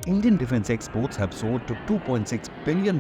Indian defense exports have soared to $2.6 billion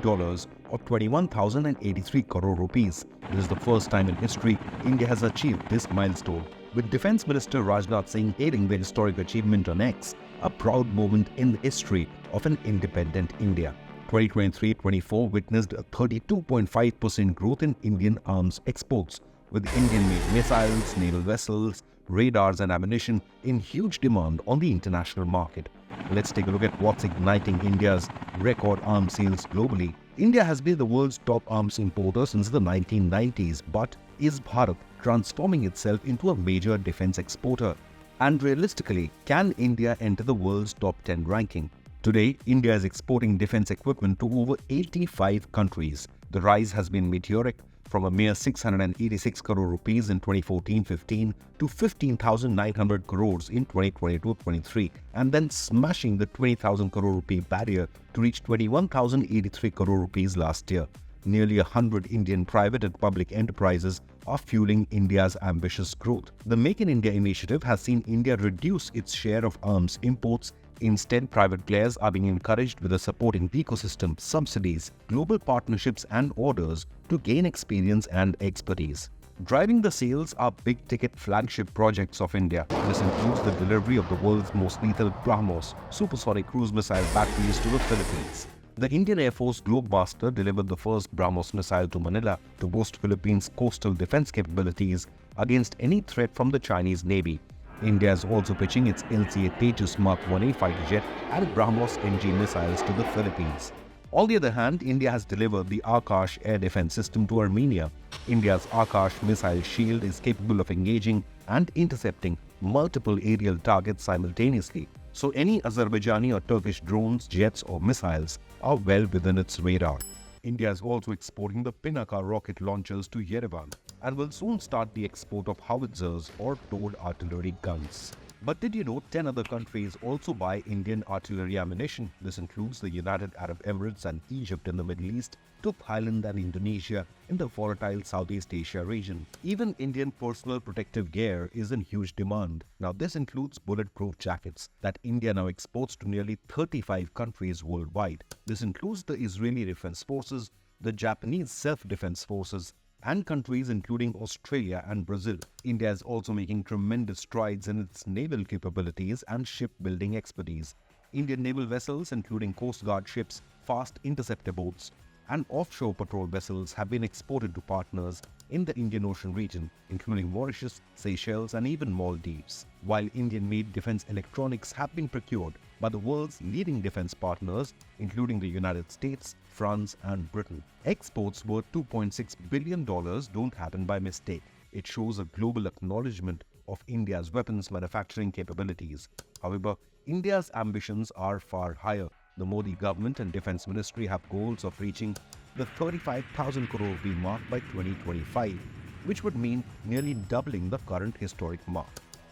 or 21,083 crore rupees. This is the first time in history India has achieved this milestone, with Defence Minister Rajnath Singh hailing the historic achievement on X, a proud moment in the history of an independent India. 2023-24 witnessed a 32.5% growth in Indian arms exports, with Indian-made missiles, naval vessels, radars and ammunition in huge demand on the international market. Let's take a look at what's igniting India's record arms sales globally. India has been the world's top arms importer since the 1990s, but is Bharat transforming itself into a major defense exporter? And realistically, can India enter the world's top 10 ranking? Today, India is exporting defense equipment to over 85 countries. The rise has been meteoric, from a mere 686 crore rupees in 2014-15 to 15,900 crores in 2022-23, and then smashing the 20,000 crore rupee barrier to reach 21,083 crore rupees last year. Nearly 100 Indian private and public enterprises are fueling India's ambitious growth. The Make in India initiative has seen India reduce its share of arms imports. Instead, private players are being encouraged with a supporting ecosystem, subsidies, global partnerships and orders to gain experience and expertise. Driving the sales are big-ticket flagship projects of India. This includes the delivery of the world's most lethal Brahmos supersonic cruise missile batteries to the Philippines. The Indian Air Force Globemaster delivered the first Brahmos missile to Manila to boost Philippines' coastal defense capabilities against any threat from the Chinese Navy. India is also pitching its LCA Tejas Mark 1A fighter jet and Brahmos NG missiles to the Philippines. On the other hand, India has delivered the Akash air defense system to Armenia. India's Akash missile shield is capable of engaging and intercepting multiple aerial targets simultaneously, so any Azerbaijani or Turkish drones, jets or missiles are well within its radar. India is also exporting the Pinaka rocket launchers to Yerevan and will soon start the export of howitzers or towed artillery guns. But did you know 10 other countries also buy Indian artillery ammunition? This includes the United Arab Emirates and Egypt in the Middle East, to Thailand and Indonesia in the volatile Southeast Asia region. Even Indian personal protective gear is in huge demand. Now this includes bulletproof jackets that India now exports to nearly 35 countries worldwide. This includes the Israeli Defense Forces, the Japanese Self-Defense Forces, and countries including Australia and Brazil. India is also making tremendous strides in its naval capabilities and shipbuilding expertise. Indian naval vessels, including Coast Guard ships, fast interceptor boats, and offshore patrol vessels have been exported to partners in the Indian Ocean region, including Mauritius, Seychelles, and even Maldives. While Indian-made defense electronics have been procured by the world's leading defense partners, including the United States, France, and Britain. Exports worth $2.6 billion don't happen by mistake. It shows a global acknowledgement of India's weapons manufacturing capabilities. However, India's ambitions are far higher. The Modi government and Defense Ministry have goals of reaching the 35,000 crore rupee mark by 2025, which would mean nearly doubling the current historic mark.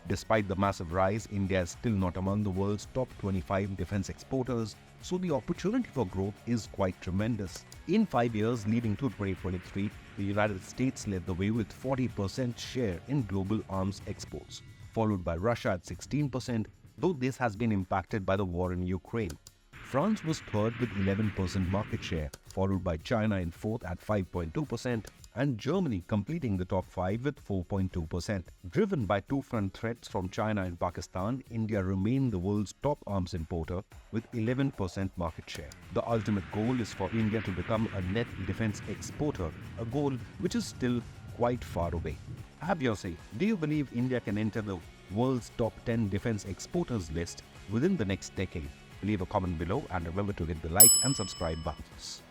Despite the massive rise, India is still not among the world's top 25 defense exporters, so the opportunity for growth is quite tremendous. In 5 years leading to 2023, the United States led the way with 40% share in global arms exports, followed by Russia at 16%, though this has been impacted by the war in Ukraine. France was third with 11% market share, followed by China in fourth at 5.2%, and Germany completing the top 5 with 4.2%. Driven by two-front threats from China and Pakistan, India remained the world's top arms importer with 11% market share. The ultimate goal is for India to become a net defense exporter, a goal which is still quite far away. Have your say. Do you believe India can enter the world's top 10 defense exporters list within the next decade? Leave a comment below and remember to hit the like and subscribe buttons.